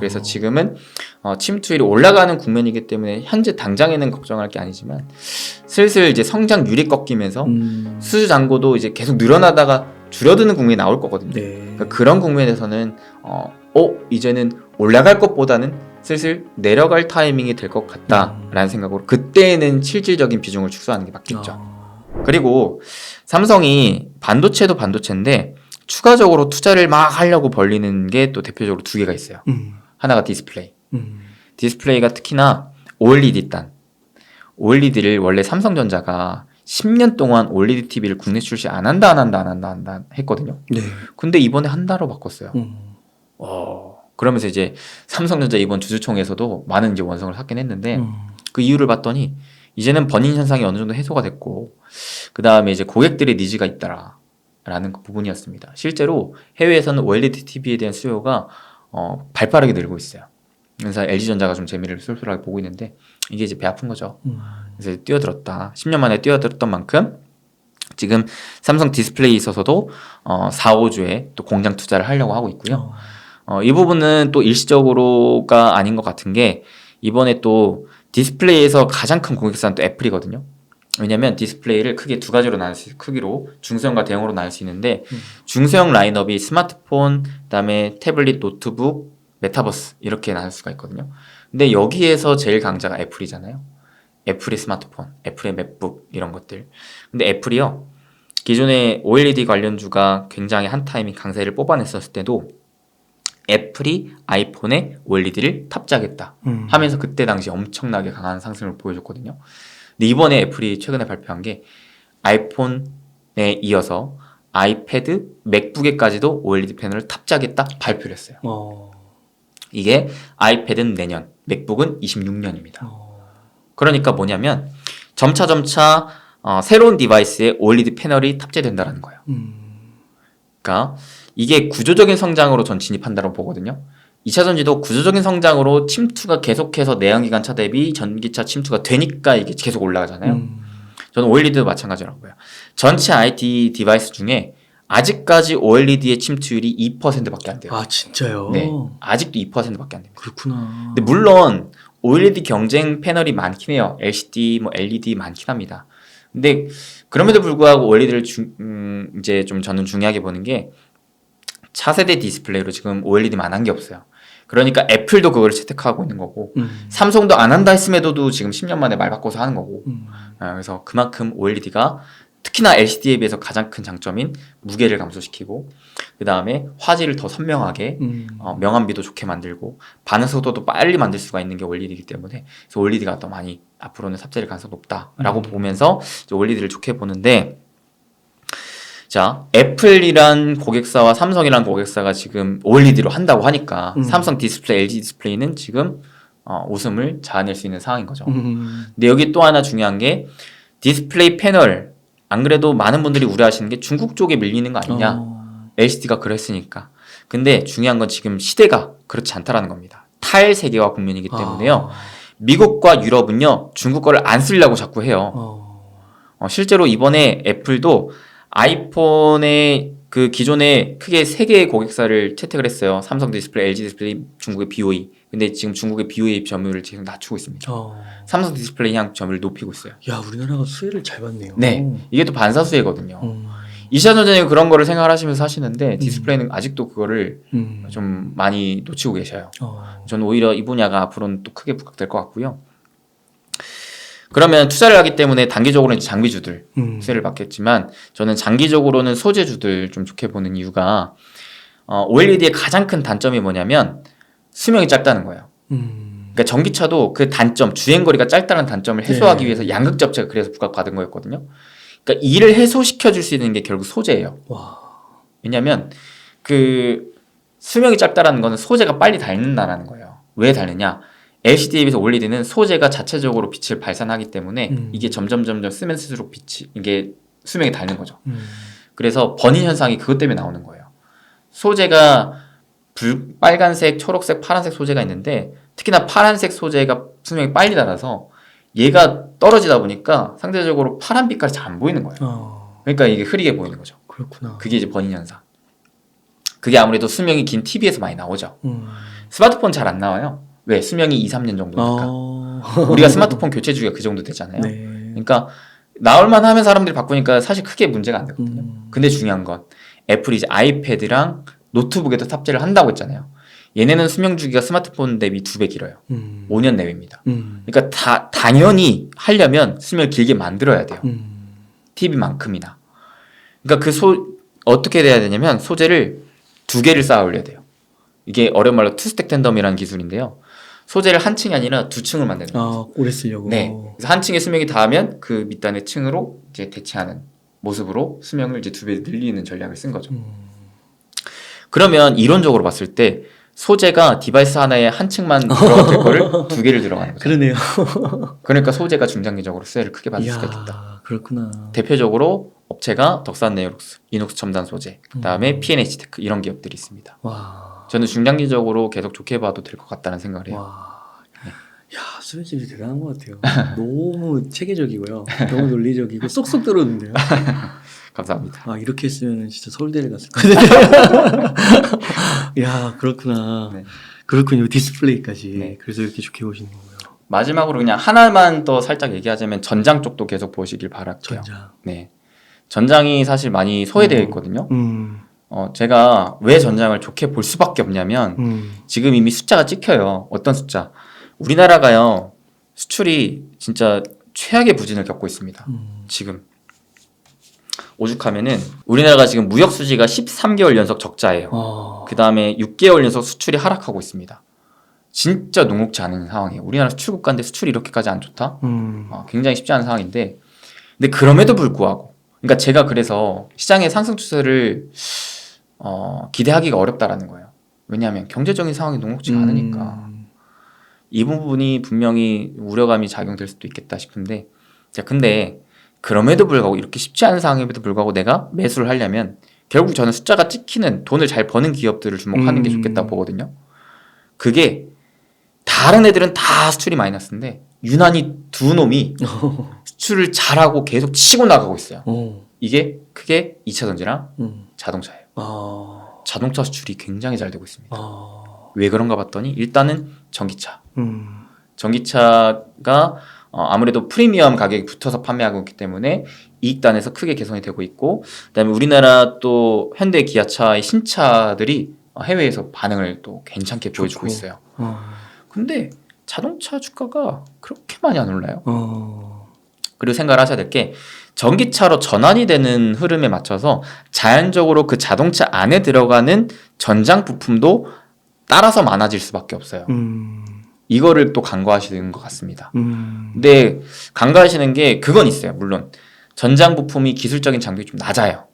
그래서 지금은 침투율이 올라가는 국면이기 때문에 현재 당장에는 걱정할 게 아니지만 슬슬 이제 성장률이 꺾이면서 수주 잔고도 이제 계속 늘어나다가 줄어드는 국면이 나올 거거든요. 네. 그러니까 그런 국면에서는 이제는 올라갈 것보다는 슬슬 내려갈 타이밍이 될 것 같다라는 생각으로 그때는 실질적인 비중을 축소하는 게 맞겠죠. 그리고 삼성이 반도체도 반도체인데 추가적으로 투자를 막 하려고 벌리는 게 또 대표적으로 두 개가 있어요. 하나가 디스플레이. 디스플레이가 특히나 OLED 단. OLED를 원래 삼성전자가 10년 동안 OLED TV를 국내 출시 안 한다 했거든요. 네. 근데 이번에 한다로 바꿨어요. 그러면서 이제 삼성전자 이번 주주총회에서도 많은 이제 원성을 샀긴 했는데 그 이유를 봤더니 이제는 버닝 현상이 어느 정도 해소가 됐고 그 다음에 이제 고객들의 니즈가 있다라는 그 부분이었습니다. 실제로 해외에서는 OLED TV에 대한 수요가 발빠르게 늘고 있어요. 그래서 LG전자가 좀 재미를 쏠쏠하게 보고 있는데 이게 이제 배 아픈 거죠. 그래서 뛰어들었다. 10년 만에 뛰어들었던 만큼 지금 삼성 디스플레이에 있어서도 4, 5주에 또 공장 투자를 하려고 하고 있고요. 이 부분은 또 일시적으로가 아닌 것 같은 게 이번에 또 디스플레이에서 가장 큰 고객사는 또 애플이거든요. 왜냐면 디스플레이를 크게 두 가지로 나눌 수 있어요. 크기로 중소형과 대형으로 나눌 수 있는데 중소형 라인업이 스마트폰, 그다음에 태블릿, 노트북, 메타버스 이렇게 나눌 수가 있거든요. 근데 여기에서 제일 강자가 애플이잖아요. 애플의 스마트폰, 애플의 맥북 이런 것들. 근데 애플이요. 기존에 OLED 관련주가 굉장히 한 타이밍 강세를 뽑아냈었을 때도 애플이 아이폰에 OLED를 탑재하겠다 하면서 그때 당시 엄청나게 강한 상승을 보여줬거든요. 근데 이번에 애플이 최근에 발표한 게 아이폰에 이어서 아이패드, 맥북에까지도 OLED 패널을 탑재하겠다 발표를 했어요. 이게 아이패드는 내년, 맥북은 26년입니다. 그러니까 뭐냐면 점차 새로운 디바이스에 OLED 패널이 탑재된다는 거예요. 그러니까 이게 구조적인 성장으로 전 진입한다고 보거든요. 2차전지도 구조적인 성장으로 침투가 계속해서 내연기관 차 대비 전기차 침투가 되니까 이게 계속 올라가잖아요. 저는 OLED도 마찬가지라고요. 전체 IT 디바이스 중에 아직까지 OLED의 침투율이 2%밖에 안 돼요. 아 진짜요? 네, 아직도 2%밖에 안 됩니다. 그렇구나. 근데 물론 OLED 경쟁 패널이 많긴 해요. LCD, LED 많긴 합니다. 근데 그럼에도 불구하고 OLED를 이제 좀 저는 중요하게 보는 게 차세대 디스플레이로 지금 OLED만 한 게 없어요. 그러니까 애플도 그걸 채택하고 있는 거고 삼성도 안 한다 했음에도 지금 10년 만에 말 바꿔서 하는 거고 그래서 그만큼 OLED가 특히나 LCD에 비해서 가장 큰 장점인 무게를 감소시키고 그 다음에 화질을 더 선명하게 명암비도 좋게 만들고 반응 속도도 빨리 만들 수가 있는 게 OLED이기 때문에 그래서 OLED가 더 많이 앞으로는 탑재될 가능성이 높다라고 보면서 OLED를 좋게 보는데 자, 애플이란 고객사와 삼성이란 고객사가 지금 OLED로 한다고 하니까 삼성 디스플레이, LG 디스플레이는 지금 웃음을 자아낼 수 있는 상황인 거죠. 근데 여기 또 하나 중요한 게 디스플레이 패널 안 그래도 많은 분들이 우려하시는 게 중국 쪽에 밀리는 거 아니냐. LCD가 그랬으니까. 근데 중요한 건 지금 시대가 그렇지 않다라는 겁니다. 탈세계화 국면이기 때문에요. 미국과 유럽은요. 중국 거를 안 쓰려고 자꾸 해요. 실제로 이번에 애플도 아이폰의 그 기존에 크게 3개의 고객사를 채택을 했어요. 삼성 디스플레이, LG 디스플레이, 중국의 BOE. 근데 지금 중국의 BOE 점유율을 지금 낮추고 있습니다. 삼성 디스플레이 향 점유율을 높이고 있어요. 야, 우리나라가 수혜를 잘 받네요. 네, 이게 또 반사수혜거든요. 2차 전지는 그런 거를 생각하시면서 하시는데 디스플레이는 아직도 그거를 좀 많이 놓치고 계셔요. 저는 오히려 이 분야가 앞으로는 또 크게 부각될 것 같고요. 그러면 투자를 하기 때문에 단기적으로는 장비주들 수혜를 받겠지만 저는 장기적으로는 소재주들 좀 좋게 보는 이유가 OLED의 가장 큰 단점이 뭐냐면 수명이 짧다는 거예요. 그러니까 전기차도 그 단점, 주행거리가 짧다는 단점을 해소하기 위해서 양극 접재가 그래서 부각받은 거였거든요. 그러니까 이를 해소시켜 줄 수 있는 게 결국 소재예요. 왜냐하면 그 수명이 짧다라는 거는 소재가 빨리 닳는다는 거예요. 왜 닳느냐? LCD에 비해서 OLED는 소재가 자체적으로 빛을 발산하기 때문에 이게 점점 쓰면 쓸수록 이게 수명이 닳는 거죠. 그래서 버닝 현상이 그것 때문에 나오는 거예요. 소재가 빨간색, 초록색, 파란색 소재가 있는데 특히나 파란색 소재가 수명이 빨리 닳아서 얘가 떨어지다 보니까 상대적으로 파란 빛깔이 잘 안 보이는 거예요. 그러니까 이게 흐리게 보이는 거죠. 그렇구나. 그게 이제 버닝 현상. 그게 아무래도 수명이 긴 TV에서 많이 나오죠. 스마트폰 잘 안 나와요. 왜? 수명이 2, 3년 정도니까. 어... 우리가 스마트폰 교체 주기가 그 정도 되잖아요. 네. 그러니까 나올만 하면 사람들이 바꾸니까 사실 크게 문제가 안 되거든요. 근데 중요한 건 애플이 이제 아이패드랑 노트북에도 탑재를 한다고 했잖아요. 얘네는 수명 주기가 스마트폰 대비 2배 길어요. 5년 내외입니다. 그러니까 당연히 하려면 수명을 길게 만들어야 돼요. TV만큼이나. 그러니까 어떻게 돼야 되냐면 소재를 2개를 쌓아 올려야 돼요. 이게 어려운 말로 투스택 텐덤이라는 기술인데요. 소재를 한 층이 아니라 2층을 만드는 거죠. 오래 쓰려고. 네. 그래서 한 층의 수명이 닿으면 그 밑단의 층으로 이제 대체하는 모습으로 수명을 이제 2배 늘리는 전략을 쓴 거죠. 그러면 이론적으로 봤을 때 소재가 디바이스 하나에 한 층만 들어갈 거를 2개를 들어가는 거죠. 그러네요. 그러니까 소재가 중장기적으로 수혜를 크게 받을 수가 있다. 그렇구나. 대표적으로 업체가 덕산 네오룩스, 이녹스 첨단 소재, 그다음에 P&H 테크 이런 기업들이 있습니다. 와. 저는 중장기적으로 계속 좋게 봐도 될 것 같다는 생각을 해요. 와. 야, 수면집이 대단한 것 같아요. 너무 체계적이고요. 너무 논리적이고 쏙쏙 들어오는데요. 감사합니다. 이렇게 했으면 진짜 서울대를 갔을 거예요. 야, 그렇구나. 네. 그렇군요. 디스플레이까지. 네. 그래서 이렇게 좋게 보시는 거고요. 마지막으로 그냥 하나만 더 살짝 얘기하자면 전장 쪽도 계속 보시길 바랄게요. 전장. 네. 전장이 사실 많이 소외되어 있거든요. 제가 왜 전장을 좋게 볼 수밖에 없냐면 지금 이미 숫자가 찍혀요. 어떤 숫자? 우리나라가요. 수출이 진짜 최악의 부진을 겪고 있습니다. 지금. 오죽하면은 우리나라가 지금 무역 수지가 13개월 연속 적자예요. 그 다음에 6개월 연속 수출이 하락하고 있습니다. 진짜 녹록지 않은 상황이에요. 우리나라 수출 국가인데 수출이 이렇게까지 안 좋다? 굉장히 쉽지 않은 상황인데, 근데 그럼에도 불구하고, 그러니까 제가 그래서 시장의 상승 추세를 기대하기가 어렵다라는 거예요. 왜냐하면 경제적인 상황이 녹록지가 않으니까. 이 부분이 분명히 우려감이 작용될 수도 있겠다 싶은데, 자, 근데 그럼에도 불구하고 이렇게 쉽지 않은 상황임에도 불구하고 내가 매수를 하려면 결국 저는 숫자가 찍히는 돈을 잘 버는 기업들을 주목하는 게 좋겠다 보거든요. 그게 다른 애들은 다 수출이 마이너스인데 유난히 두 놈이 수출을 잘하고 계속 치고 나가고 있어요. 이게 크게 2차전지랑 자동차예요. 자동차 수출이 굉장히 잘 되고 있습니다. 왜 그런가 봤더니 일단은 전기차. 전기차가 아무래도 프리미엄 가격이 붙어서 판매하고 있기 때문에 이익단에서 크게 개선이 되고 있고, 그다음에 우리나라 또 현대 기아차의 신차들이 해외에서 반응을 또 괜찮게 보여주고 있어요. 근데 자동차 주가가 그렇게 많이 안 올라요. 그리고 생각을 하셔야 될 게 전기차로 전환이 되는 흐름에 맞춰서 자연적으로 그 자동차 안에 들어가는 전장 부품도 따라서 많아질 수밖에 없어요. 이거를 또 간과하시는 것 같습니다. 근데 간과하시는 게 그건 있어요. 물론 전장 부품이 기술적인 장벽이 좀 낮아요.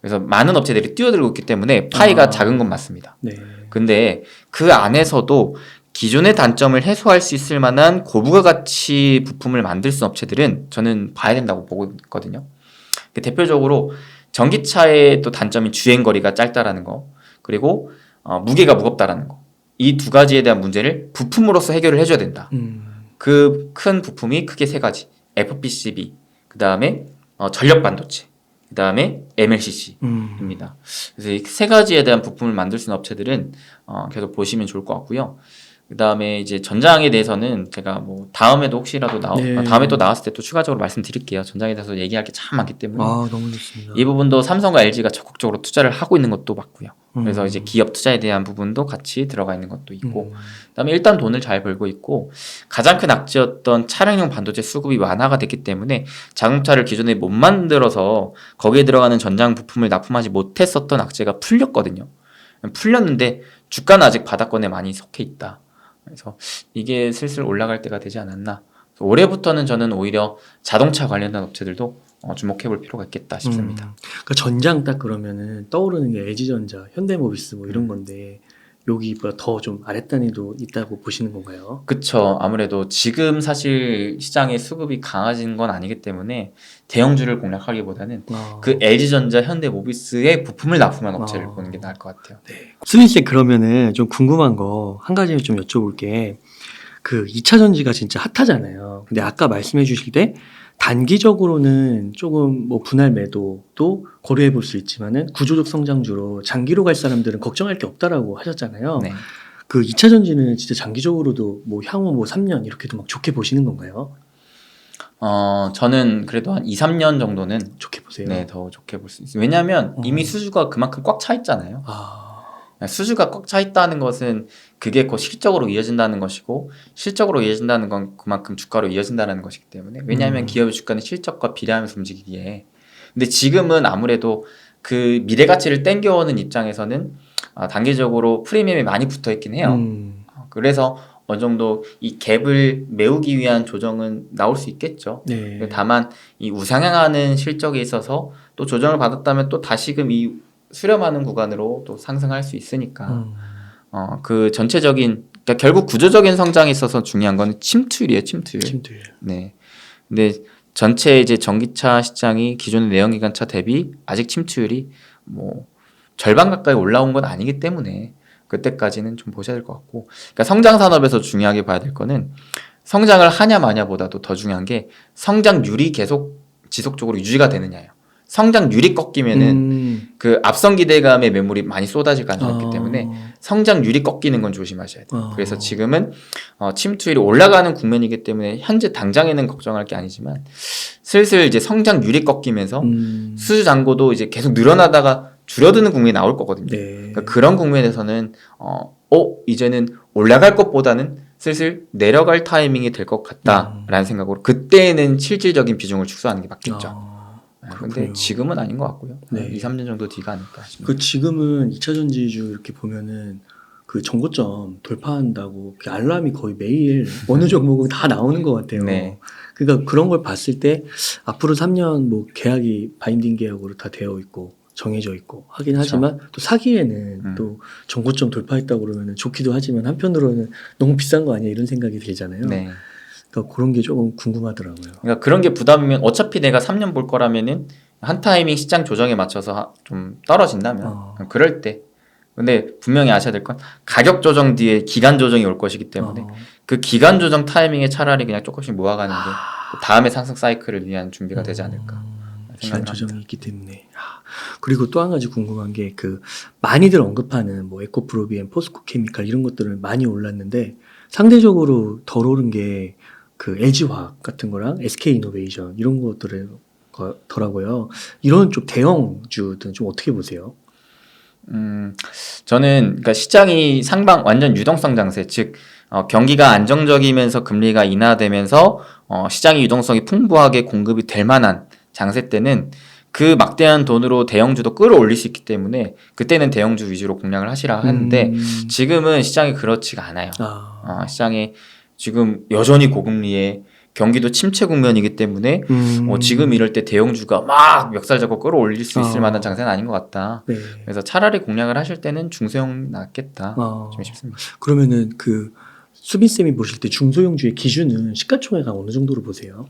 그래서 많은 업체들이 뛰어들고 있기 때문에 파이가 작은 건 맞습니다. 네. 근데 그 안에서도 기존의 단점을 해소할 수 있을 만한 고부가가치 부품을 만들 수 있는 업체들은 저는 봐야 된다고 보고 있거든요. 대표적으로 전기차의 또 단점이 주행거리가 짧다라는 거, 그리고 무게가 무겁다라는 거. 이 두 가지에 대한 문제를 부품으로서 해결을 해줘야 된다. 그 큰 부품이 크게 세 가지. FPCB, 그 다음에 전력 반도체, 그 다음에 MLCC입니다. 그래서 이 세 가지에 대한 부품을 만들 수 있는 업체들은 계속 보시면 좋을 것 같고요. 그 다음에 이제 전장에 대해서는 제가 뭐 다음에도 혹시라도 다음에 또 나왔을 때 또 추가적으로 말씀드릴게요. 전장에 대해서 얘기할 게 참 많기 때문에. 너무 좋습니다. 이 부분도 삼성과 LG가 적극적으로 투자를 하고 있는 것도 맞고요. 그래서 이제 기업 투자에 대한 부분도 같이 들어가 있는 것도 있고, 그다음에 일단 돈을 잘 벌고 있고, 가장 큰 악재였던 차량용 반도체 수급이 완화가 됐기 때문에 자동차를 기존에 못 만들어서 거기에 들어가는 전장 부품을 납품하지 못했었던 악재가 풀렸거든요. 풀렸는데 주가는 아직 바닥권에 많이 속해 있다. 그래서 이게 슬슬 올라갈 때가 되지 않았나. 올해부터는 저는 오히려 자동차 관련된 업체들도 주목해 볼 필요가 있겠다 싶습니다. 그러니까 전장 딱 그러면은 떠오르는 게 LG전자, 현대모비스 뭐 이런 건데 여기 더 좀 아랫단위도 있다고 보시는 건가요? 그쵸. 아무래도 지금 사실 시장의 수급이 강해진 건 아니기 때문에 대형주를 공략하기보다는 그 LG전자, 현대모비스의 부품을 납품한 업체를 보는 게 나을 것 같아요. 네. 수민 씨 그러면은 좀 궁금한 거 한 가지 좀 여쭤볼게. 그 2차 전지가 진짜 핫하잖아요. 근데 아까 말씀해 주실 때 단기적으로는 조금 뭐 분할 매도도 고려해 볼 수 있지만은 구조적 성장주로 장기로 갈 사람들은 걱정할 게 없다라고 하셨잖아요. 네. 그 2차 전지는 진짜 장기적으로도 뭐 향후 뭐 3년 이렇게도 막 좋게 보시는 건가요? 저는 그래도 한 2, 3년 정도는 좋게 보세요. 네, 더 좋게 볼 수 있어요. 왜냐하면 이미 수주가 그만큼 꽉 차 있잖아요. 수주가 꽉 차 있다는 것은 그게 곧 실적으로 이어진다는 것이고, 실적으로 이어진다는 건 그만큼 주가로 이어진다는 것이기 때문에, 왜냐하면 기업의 주가는 실적과 비례하면서 움직이기에. 근데 지금은 아무래도 그 미래 가치를 땡겨오는 입장에서는 단기적으로 프리미엄이 많이 붙어 있긴 해요. 그래서 어느 정도 이 갭을 메우기 위한 조정은 나올 수 있겠죠. 네. 다만 이 우상향하는 실적에 있어서 또 조정을 받았다면 또 다시금 이 수렴하는 구간으로 또 상승할 수 있으니까 그 전체적인, 그러니까 결국 구조적인 성장에 있어서 중요한 건 침투율이에요. 침투율. 네. 근데 전체 이제 전기차 시장이 기존의 내연기관차 대비 아직 침투율이 뭐 절반 가까이 올라온 건 아니기 때문에 그때까지는 좀 보셔야 될 것 같고, 그러니까 성장 산업에서 중요하게 봐야 될 거는 성장을 하냐 마냐보다도 더 중요한 게 성장률이 계속 지속적으로 유지가 되느냐예요. 성장률이 꺾이면은 그 앞선 기대감의 매물이 많이 쏟아질 가능성이 있기 때문에 성장률이 꺾이는 건 조심하셔야 돼요. 그래서 지금은 침투율이 올라가는 국면이기 때문에 현재 당장에는 걱정할 게 아니지만, 슬슬 이제 성장률이 꺾이면서 수주 잔고도 이제 계속 늘어나다가 줄어드는 국면이 나올 거거든요. 네. 그러니까 그런 국면에서는 이제는 올라갈 것보다는 슬슬 내려갈 타이밍이 될 것 같다라는 생각으로 그때는 실질적인 비중을 축소하는 게 맞겠죠. 근데 지금은 아닌 것 같고요. 네. 2, 3년 정도 뒤가 아닐까 싶습니다. 그 지금은 2차 전지주 이렇게 보면은 그 정고점 돌파한다고 그 알람이 거의 매일 어느 종목은 다 나오는 것 같아요. 네. 그러니까 그런 걸 봤을 때 앞으로 3년 뭐 계약이 바인딩 계약으로 다 되어 있고 정해져 있고 하긴 하지만 또 사기에는 또 정고점 돌파했다고 그러면 좋기도 하지만 한편으로는 너무 비싼 거 아니야 이런 생각이 들잖아요. 네. 그러니까 그런 게 조금 궁금하더라고요. 그러니까 그런 게 부담이면, 어차피 내가 3년 볼 거라면은 한 타이밍 시장 조정에 맞춰서 좀 떨어진다면 그럴 때. 근데 분명히 아셔야 될 건 가격 조정 뒤에 기간 조정이 올 것이기 때문에 그 기간 조정 타이밍에 차라리 그냥 조금씩 모아가는 게 다음에 상승 사이클을 위한 준비가 되지 않을까. 기간 조정이 있기 때문에. 그리고 또 한 가지 궁금한 게 그 많이들 언급하는 뭐 에코프로비엠, 포스코 케미칼 이런 것들은 많이 올랐는데 상대적으로 덜 오른 게 그 LG화학 같은 거랑 SK이노베이션 이런 것들더라고요. 이런 좀 대형주들은 좀 어떻게 보세요? 저는 그러니까 시장이 완전 유동성 장세, 즉 경기가 안정적이면서 금리가 인하되면서 시장의 유동성이 풍부하게 공급이 될 만한 장세 때는 그 막대한 돈으로 대형주도 끌어올릴 수 있기 때문에 그때는 대형주 위주로 공략을 하시라 하는데, 지금은 시장이 그렇지가 않아요. 시장이 지금 여전히 고금리에 경기도 침체 국면이기 때문에 지금 이럴 때 대형주가 막 멱살 잡고 끌어올릴 수 있을 만한 장세는 아닌 것 같다. 네. 그래서 차라리 공략을 하실 때는 중소형 낫겠다 좀 싶습니다. 그러면은 그 수빈쌤이 보실 때 중소형주의 기준은 시가총액 어느 정도로 보세요?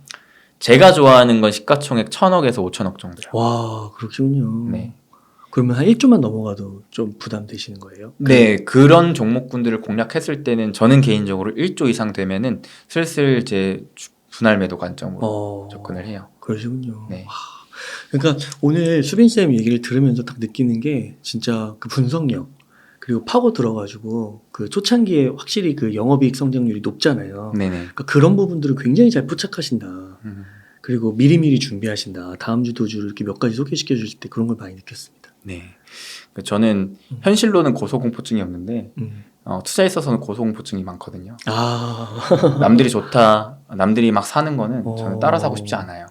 제가 좋아하는 건 시가총액 1,000억에서 5,000억 정도요. 와, 그렇군요. 네. 그러면 한 1조만 넘어가도 좀 부담되시는 거예요? 네, 그런 종목군들을 공략했을 때는 저는 개인적으로 1조 이상 되면은 슬슬 이제 분할 매도 관점으로 접근을 해요. 그러시군요. 네. 그러니까 오늘 수빈쌤 얘기를 들으면서 딱 느끼는 게 진짜 그 분석력 그리고 파고 들어가지고 그 초창기에 확실히 그 영업이익 성장률이 높잖아요. 네네. 그러니까 그런 부분들을 굉장히 잘 포착하신다. 그리고 미리미리 준비하신다. 다음 주 도주를 이렇게 몇 가지 소개시켜 주실 때 그런 걸 많이 느꼈습니다. 네. 저는 현실로는 고소공포증이 없는데 투자에 있어서는 고소공포증이 많거든요. 남들이 좋다, 남들이 막 사는 거는 저는 따라 사고 싶지 않아요.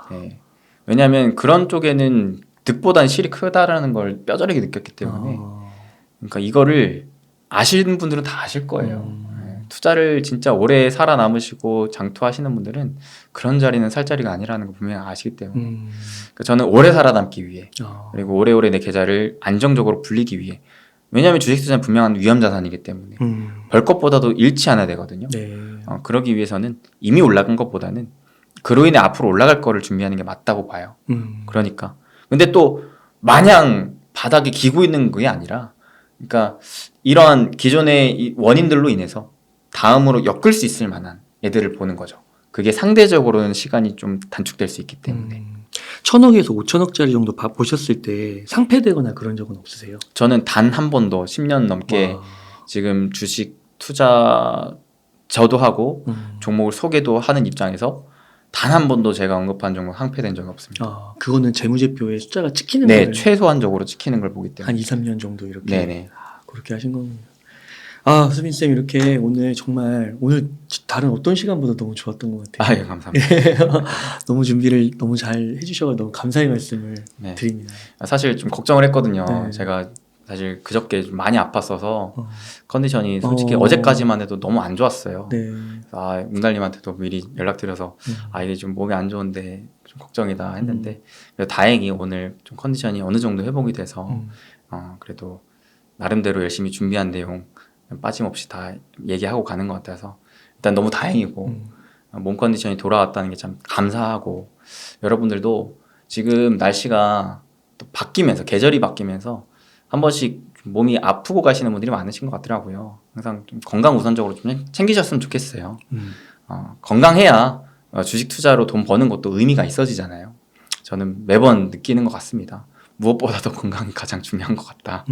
네. 왜냐하면 그런 쪽에는 득보단 실이 크다라는 걸 뼈저리게 느꼈기 때문에. 그러니까 이거를 아시는 분들은 다 아실 거예요. 투자를 진짜 오래 살아남으시고 장투하시는 분들은 그런 자리는 살 자리가 아니라는 걸 분명히 아시기 때문에 그러니까 저는 오래 살아남기 위해 그리고 오래오래 내 계좌를 안정적으로 불리기 위해, 왜냐하면 주식투자는 분명한 위험자산이기 때문에 벌 것보다도 잃지 않아야 되거든요. 그러기 위해서는 이미 올라간 것보다는 그로 인해 앞으로 올라갈 거를 준비하는 게 맞다고 봐요. 그러니까 근데 또 마냥 바닥에 기고 있는 게 아니라, 그러니까 이러한 기존의 원인들로 인해서 다음으로 엮을 수 있을 만한 애들을 보는 거죠. 그게 상대적으로는 시간이 좀 단축될 수 있기 때문에. 1,000억에서 5,000억짜리 정도 보셨을 때 상패되거나 그런 적은 없으세요? 저는 단 한 번도 10년 넘게 지금 주식 투자 저도 하고 종목을 소개도 하는 입장에서 단 한 번도 제가 언급한 종목 항패된 적이 없습니다. 아, 그거는 재무제표에 숫자가 찍히는 네, 거예요. 최소한적으로 찍히는 걸 보기 때문에. 한 2, 3년 정도 이렇게. 네네. 그렇게 하신 거군요. 아, 수빈 쌤 이렇게 오늘 정말 오늘 다른 어떤 시간보다 너무 좋았던 것 같아요. 아, 예, 감사합니다. 너무 준비를 너무 잘 해주셔서 너무 감사의 말씀을 네. 드립니다. 사실 좀 걱정을 했거든요. 네. 제가 사실 그저께 좀 많이 아팠어서 어. 컨디션이 솔직히 어. 어제까지만 해도 너무 안 좋았어요. 네. 아, 웅달님한테도 미리 연락드려서 아, 이게 좀 몸이 안 좋은데 좀 걱정이다 했는데 그래도 다행히 오늘 좀 컨디션이 어느 정도 회복이 돼서 그래도 나름대로 열심히 준비한 내용 빠짐없이 다 얘기하고 가는 것 같아서 일단 너무 다행이고 몸 컨디션이 돌아왔다는 게 참 감사하고 여러분들도 지금 날씨가 또 바뀌면서 계절이 바뀌면서 한 번씩 몸이 아프고 가시는 분들이 많으신 것 같더라고요. 항상 좀 건강 우선적으로 좀 챙기셨으면 좋겠어요. 건강해야 주식 투자로 돈 버는 것도 의미가 있어지잖아요. 저는 매번 느끼는 것 같습니다. 무엇보다도 건강이 가장 중요한 것 같다.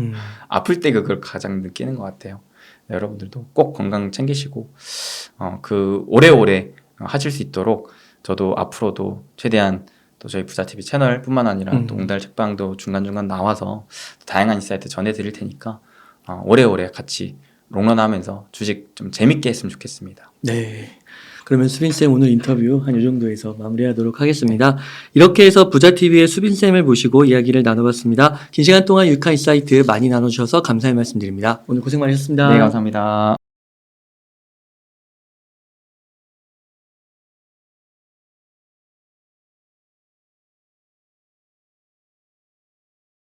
아플 때 그걸 가장 느끼는 것 같아요. 여러분들도 꼭 건강 챙기시고 그 오래오래 하실 수 있도록 저도 앞으로도 최대한 또 저희 부자TV 채널뿐만 아니라 또 웅달 책방도 중간중간 나와서 다양한 인사이트 전해드릴 테니까 오래오래 같이 롱런하면서 주식 좀 재밌게 했으면 좋겠습니다. 네. 그러면 수빈쌤 오늘 인터뷰 한 이 정도에서 마무리하도록 하겠습니다. 이렇게 해서 부자TV의 수빈쌤을 모시고 이야기를 나눠봤습니다. 긴 시간 동안 유익한 인사이트 많이 나눠주셔서 감사의 말씀드립니다. 오늘 고생 많으셨습니다. 네, 감사합니다.